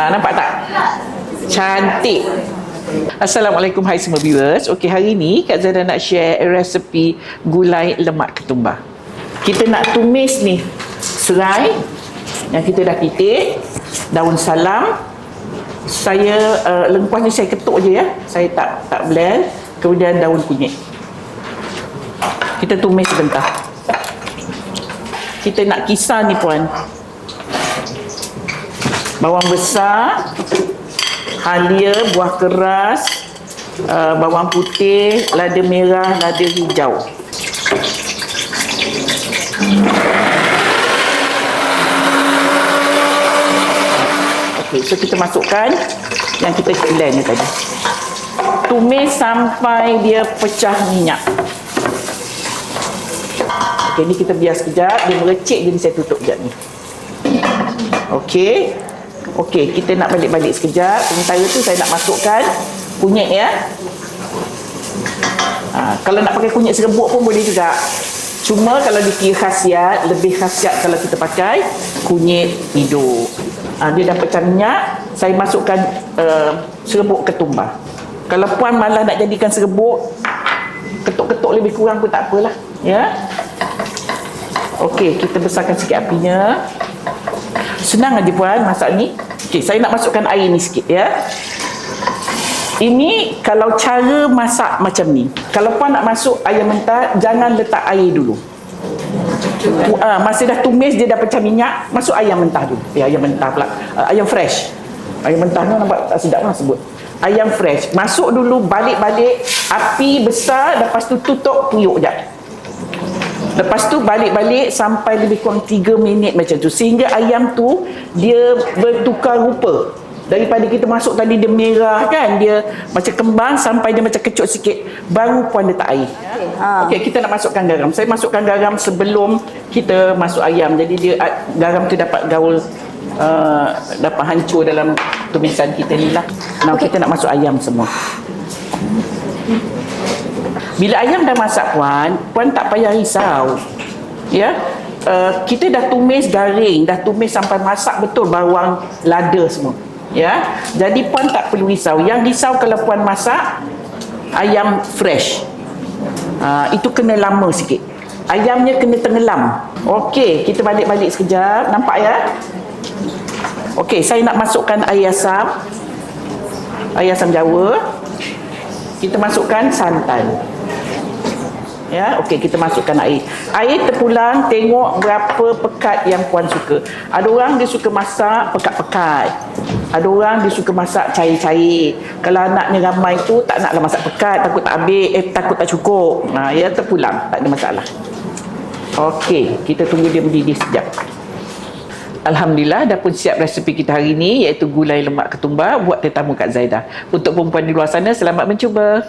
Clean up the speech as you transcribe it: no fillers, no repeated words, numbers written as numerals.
Nampak tak? Cantik. Assalamualaikum, hai semua viewers. Okey, hari ni Kak Zaidah nak share resepi gulai lemak ketumbar. Kita nak tumis ni serai yang kita dah titik, daun salam. Saya lengkuas ni saya ketuk je ya. Saya tak blend. Kemudian daun kunyit. Kita tumis sebentar. Kita nak kisar ni puan. Bawang besar, halia, buah keras, bawang putih, lada merah, lada hijau. Okey, so kita masukkan yang kita blend ni tadi. Tumis sampai dia pecah minyak. Okey, ni kita biar sekejap, dia merecik, jadi saya tutup sekejap ni. Okey. Okey, kita nak balik-balik sekejap. Sementara tu saya nak masukkan kunyit ya. Kalau nak pakai kunyit serbuk pun boleh juga. Cuma kalau dikira khasiat, lebih khasiat kalau kita pakai kunyit hidup. Dia dah pecah minyak, saya masukkan serbuk ketumbar. Kalau puan malah nak jadikan serbuk, ketuk-ketuk lebih kurang pun tak apalah, ya. Okey, kita besarkan sikit apinya. Senang aja puan masak ni. Okey, saya nak masukkan air ni sikit ya. Ini kalau cara masak macam ni. Kalau puan nak masuk ayam mentah, jangan letak air dulu. Masa dah tumis, dia dah pecah minyak, masuk ayam mentah dulu. Ayam mentah pula. Ayam fresh. Ayam mentah ni nampak tak sedap lah sebut. Ayam fresh. Masuk dulu, balik-balik, api besar, lepas tu tutup, tuyuk sekejap. Lepas tu balik-balik sampai lebih kurang 3 minit macam tu. Sehingga ayam tu dia bertukar rupa. Daripada kita masuk tadi dia merah kan, dia macam kembang sampai dia macam kecut sikit. Baru puan letak air. Okey, kita nak masukkan garam. Saya masukkan garam sebelum kita masuk ayam. Jadi dia garam tu dapat gaul, dapat hancur dalam tumisan kita ni lah. Now kita nak masuk ayam semua. Bila ayam dah masak puan tak payah risau. Ya. Kita dah tumis garing, dah tumis sampai masak betul bawang, lada semua. Ya. Jadi puan tak perlu risau. Yang risau kalau puan masak ayam fresh. Itu kena lama sikit. Ayamnya kena tenggelam. Okey, kita balik-balik sekejap. Nampak ya? Okey, saya nak masukkan air asam. Air asam Jawa. Kita masukkan santan. Ya, okey, kita masukkan air. Air terpulang, tengok berapa pekat yang puan suka. Ada orang dia suka masak pekat-pekat. Ada orang dia suka masak cair-cair. Kalau anaknya ramai tu tak naklah masak pekat, takut tak habis, takut tak cukup. Ya, terpulang, tak ada masalah. Okey, kita tunggu dia mendidih sekejap. Alhamdulillah, dah pun siap resepi kita hari ni, iaitu gulai lemak ketumbar buat tetamu Kak Zaidah. Untuk perempuan di luar sana, selamat mencuba.